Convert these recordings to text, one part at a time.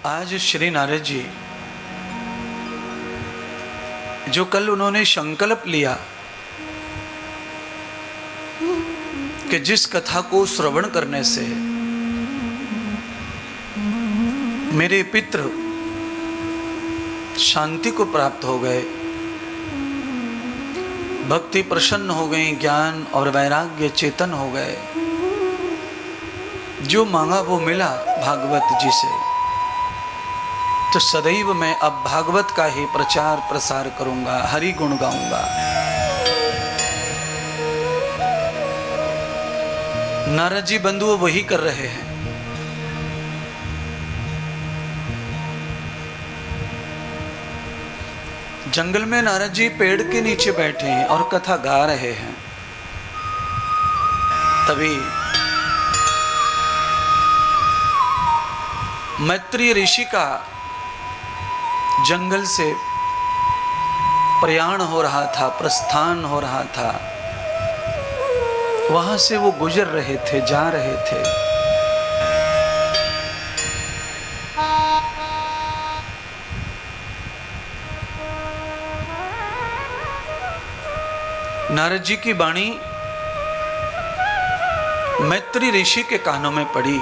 आज श्री नारद जी जो कल उन्होंने संकल्प लिया कि जिस कथा को श्रवण करने से मेरे पितृ शांति को प्राप्त हो गए, भक्ति प्रसन्न हो गई, ज्ञान और वैराग्य चेतन हो गए, जो मांगा वो मिला भागवत जी से, तो सदैव मैं अब भागवत का ही प्रचार प्रसार करूंगा, हरि गुण गाऊंगा। नारद जी बंधु वही कर रहे हैं। जंगल में नारद जी पेड़ के नीचे बैठे हैं और कथा गा रहे हैं। तभी मैत्री ऋषि का जंगल से प्रयाण हो रहा था, प्रस्थान हो रहा था। वहां से वो गुजर रहे थे, जा रहे थे। नारद जी की वाणी मैत्री ऋषि के कानों में पड़ी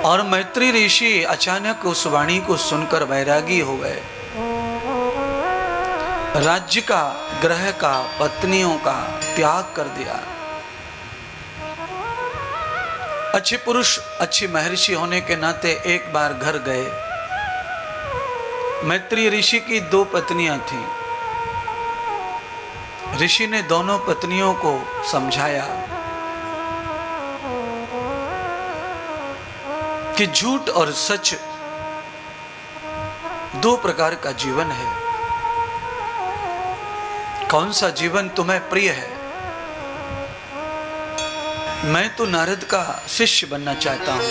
और मैत्री ऋषि अचानक उस वाणी को सुनकर वैरागी हो गए। राज्य का, ग्रह का, पत्नियों का त्याग कर दिया। अच्छे पुरुष, अच्छे महर्षि होने के नाते एक बार घर गए। मैत्री ऋषि की 2 पत्नियां थीं। ऋषि ने दोनों पत्नियों को समझाया कि झूठ और सच 2 प्रकार का जीवन है। कौन सा जीवन तुम्हें प्रिय है? मैं तो नारद का शिष्य बनना चाहता हूं।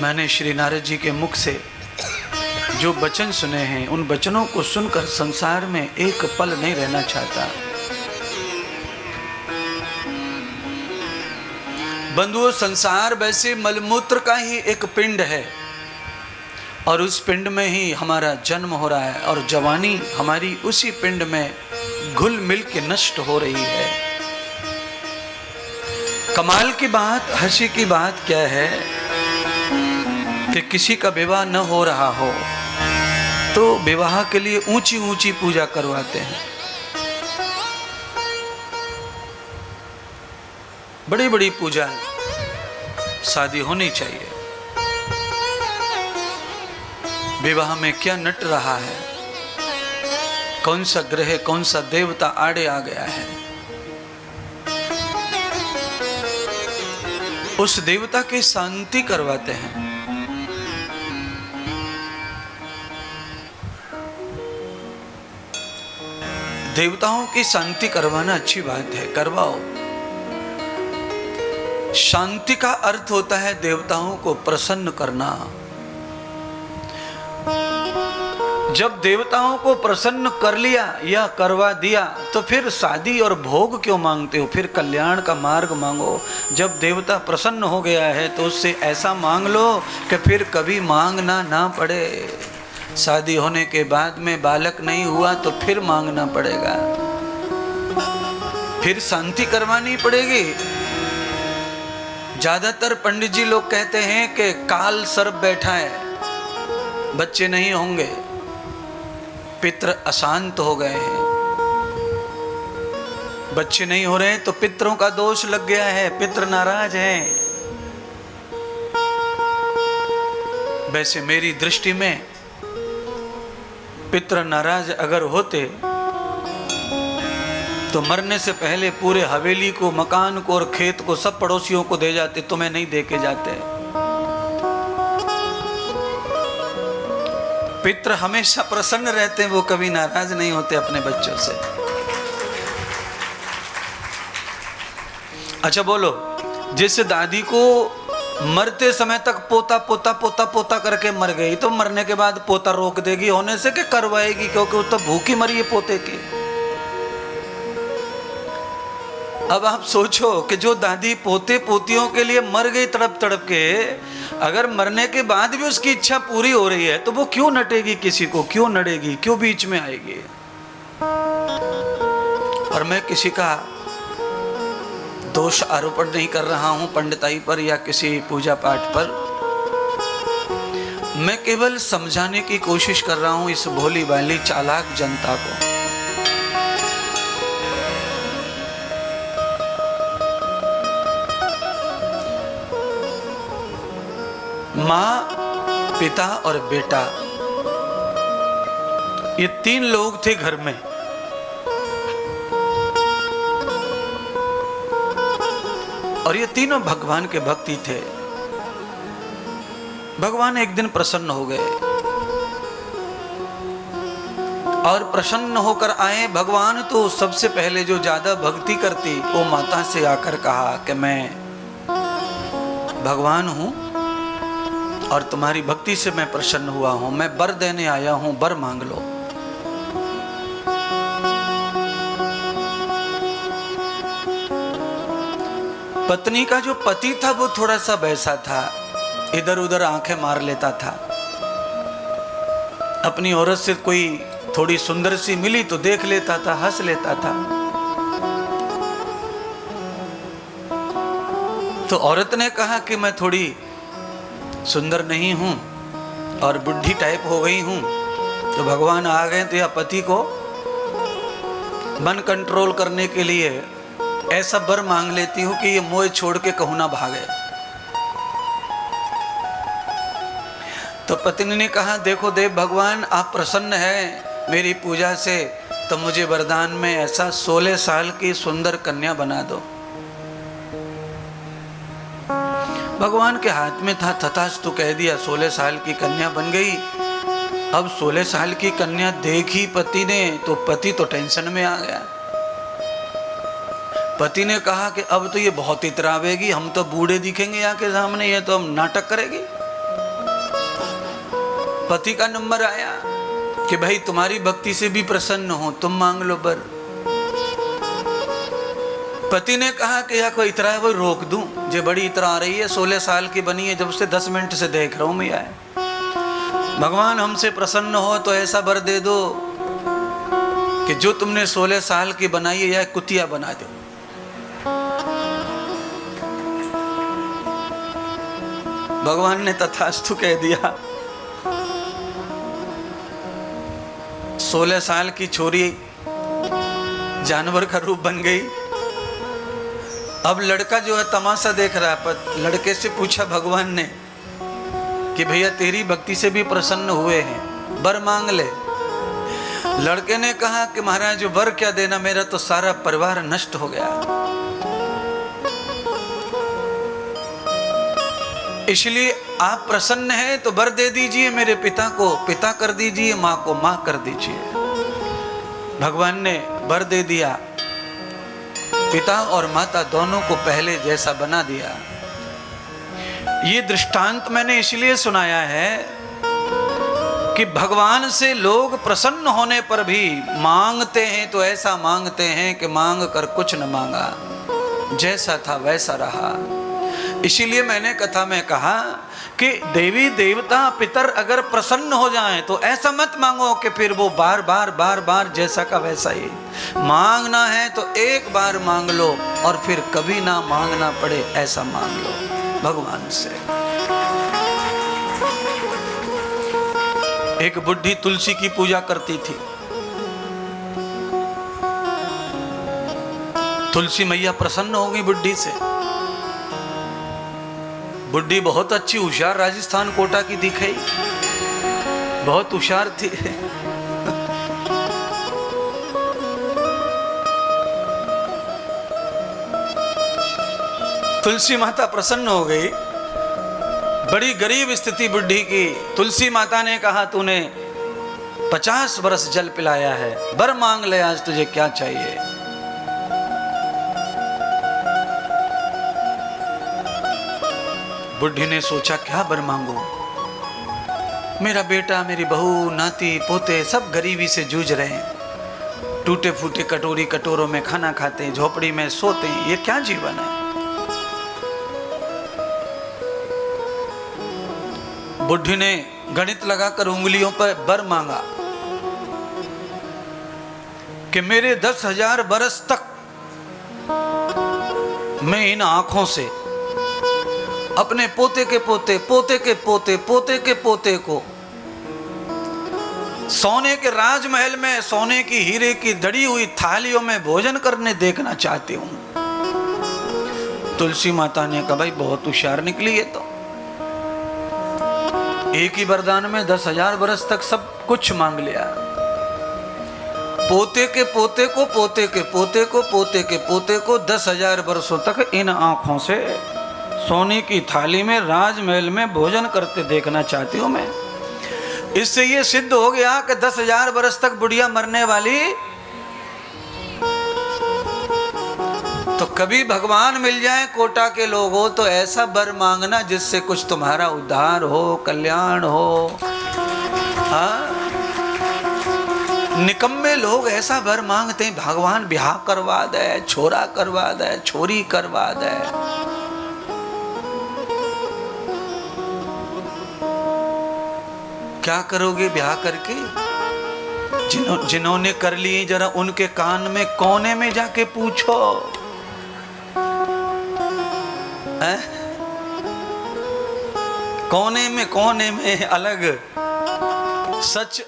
मैंने श्री नारद जी के मुख से जो वचन सुने हैं, उन वचनों को सुनकर संसार में एक पल नहीं रहना चाहता। बंधुओं, संसार वैसे मलमूत्र का ही एक पिंड है और उस पिंड में ही हमारा जन्म हो रहा है और जवानी हमारी उसी पिंड में घुल मिल के नष्ट हो रही है। कमाल की बात, हंसी की बात क्या है कि किसी का विवाह न हो रहा हो तो विवाह के लिए ऊंची ऊंची पूजा करवाते हैं, बड़ी बड़ी पूजा। शादी होनी चाहिए। विवाह में क्या नट रहा है? कौन सा ग्रह, कौन सा देवता आड़े आ गया है? उस देवता की शांति करवाते हैं। देवताओं की शांति करवाना अच्छी बात है, करवाओ। शांति का अर्थ होता है देवताओं को प्रसन्न करना। जब देवताओं को प्रसन्न कर लिया या करवा दिया तो फिर शादी और भोग क्यों मांगते हो? फिर कल्याण का मार्ग मांगो। जब देवता प्रसन्न हो गया है तो उससे ऐसा मांग लो कि फिर कभी मांगना ना पड़े। शादी होने के बाद में बालक नहीं हुआ तो फिर मांगना पड़ेगा, फिर शांति करवानी पड़ेगी। ज्यादातर पंडित जी लोग कहते हैं कि काल सर्प बैठा है, बच्चे नहीं होंगे, पितृ अशांत हो गए हैं, बच्चे नहीं हो रहे तो पितरों का दोष लग गया है, पितृ नाराज हैं। वैसे मेरी दृष्टि में पितृ नाराज अगर होते तो मरने से पहले पूरे हवेली को, मकान को और खेत को सब पड़ोसियों को दे जाते, तुम्हें नहीं दे के जाते। पितृ हमेशा प्रसन्न रहते हैं, वो कभी नाराज नहीं होते अपने बच्चों से। अच्छा बोलो, जिस दादी को मरते समय तक पोता पोता पोता पोता करके मर गई तो मरने के बाद पोता रोक देगी होने से कि करवाएगी? क्योंकि वो तो भूखी मरी है पोते की। अब आप सोचो कि जो दादी पोते पोतियों के लिए मर गई तड़प तड़प के, अगर मरने के बाद भी उसकी इच्छा पूरी हो रही है तो वो क्यों नटेगी, किसी को क्यों नड़ेगी, क्यों बीच में आएगी। और मैं किसी का दोष आरोपण नहीं कर रहा हूं पंडिताई पर या किसी पूजा पाठ पर, मैं केवल समझाने की कोशिश कर रहा हूं इस भोली भाली चालाक जनता को। माँ, पिता और बेटा, ये 3 लोग थे घर में। और ये तीनों भगवान के भक्ति थे। भगवान एक दिन प्रसन्न हो गए और प्रसन्न होकर आए। भगवान तो सबसे पहले जो ज्यादा भक्ति करती वो माता से आकर कहा कि मैं भगवान हूं और तुम्हारी भक्ति से मैं प्रसन्न हुआ हूं, मैं वर देने आया हूं, वर मांग लो। पत्नी का जो पति था वो थोड़ा सा वैसा था, इधर उधर आंखें मार लेता था। अपनी औरत से कोई थोड़ी सुंदर सी मिली तो देख लेता था, हंस लेता था। तो औरत ने कहा कि मैं थोड़ी सुंदर नहीं हूं और बुढ़ी टाइप हो गई हूं, तो भगवान आ गए तो या पति को मन कंट्रोल करने के लिए ऐसा वर मांग लेती हूं कि ये मोह छोड़ के कहूं ना भागे। तो पत्नी ने कहा देखो देव भगवान, आप प्रसन्न हैं मेरी पूजा से, तो मुझे वरदान में ऐसा 16 साल की सुंदर कन्या बना दो। भगवान के हाथ में था, तथास्तु कह दिया। 16 साल की कन्या बन गई। अब 16 साल की कन्या देखी पति ने तो पति तो टेंशन में आ गया। पति ने कहा कि अब तो ये बहुत इतरावेगी, हम तो बूढ़े दिखेंगे यहाँ के सामने, ये तो हम नाटक करेगी। पति का नंबर आया कि भाई तुम्हारी भक्ति से भी प्रसन्न हो, तुम मांग लो वर। पति ने कहा कि या कोई इतरा है वो रोक दूं, जो बड़ी इतरा आ रही है, 16 साल की बनी है, जब से 10 मिनट से देख रहा हूं मैं। आए भगवान हमसे प्रसन्न हो तो ऐसा वर दे दो कि जो तुमने 16 साल की बनाई है या कुतिया बना दो। भगवान ने तथास्तु कह दिया। 16 साल की छोरी जानवर का रूप बन गई। अब लड़का जो है तमाशा देख रहा है। पर लड़के से पूछा भगवान ने कि भैया तेरी भक्ति से भी प्रसन्न हुए हैं, वर मांग ले। लड़के ने कहा कि महाराज वर क्या देना, मेरा तो सारा परिवार नष्ट हो गया, इसलिए आप प्रसन्न हैं तो वर दे दीजिए। मेरे पिता को पिता कर दीजिए, माँ को माँ कर दीजिए। भगवान ने वर दे दिया। पिता और माता दोनों को पहले जैसा बना दिया। ये दृष्टांत मैंने इसलिए सुनाया है कि भगवान से लोग प्रसन्न होने पर भी मांगते हैं तो ऐसा मांगते हैं कि मांग कर कुछ न मांगा, जैसा था वैसा रहा। इसीलिए मैंने कथा में कहा कि देवी देवता पितर अगर प्रसन्न हो जाएं तो ऐसा मत मांगो कि फिर वो बार बार जैसा का वैसा ही। मांगना है तो एक बार मांग लो और फिर कभी ना मांगना पड़े, ऐसा मांग लो भगवान से। एक बुढ़ी तुलसी की पूजा करती थी। तुलसी मैया प्रसन्न हो गई बुढ़ी से। बुढ़ी बहुत अच्छी होशियार राजस्थान कोटा की दिखाई, बहुत होशियार थी। तुलसी माता प्रसन्न हो गई। बड़ी गरीब स्थिति बुढ़ी की। तुलसी माता ने कहा तूने 50 बरस जल पिलाया है, वर मांग ले, आज तुझे क्या चाहिए। बुढ़ी ने सोचा क्या वर मांगू, मेरा बेटा, मेरी बहू, नाती पोते सब गरीबी से जूझ रहे हैं, टूटे फूटे कटोरी कटोरों में खाना खाते हैं, झोपड़ी में सोते हैं। ये क्या जीवन है? बुढ़ी ने गणित लगाकर उंगलियों पर बर मांगा कि मेरे 10,000 बरस तक मैं इन आंखों से अपने पोते के पोते, पोते के पोते, पोते के पोते को सोने के राजमहल में सोने की हीरे की दड़ी हुई थालियों में भोजन करने देखना चाहती हूं। तुलसी माता ने कहा भाई बहुत होशियार निकली है, तो एक ही वरदान में 10,000 बरस तक सब कुछ मांग लिया। पोते के पोते को, पोते के पोते को, पोते के पोते को 10,000 बरसों तक इन आंखों से सोने की थाली में राजमहल में भोजन करते देखना चाहती हूं मैं। इससे ये सिद्ध हो गया कि 10,000 बरस तक बुढ़िया मरने वाली। तो कभी भगवान मिल जाए कोटा के लोगों तो ऐसा वर मांगना जिससे कुछ तुम्हारा उद्धार हो, कल्याण हो। हाँ, निकम्मे लोग ऐसा वर मांगते हैं भगवान ब्याह करवा दे, छोरा करवा दे, छोरी करवा दे। क्या करोगे ब्याह करके? जिन्होंने कर लिए जरा उनके कान में कोने में जाके पूछो। है? कोने में अलग सच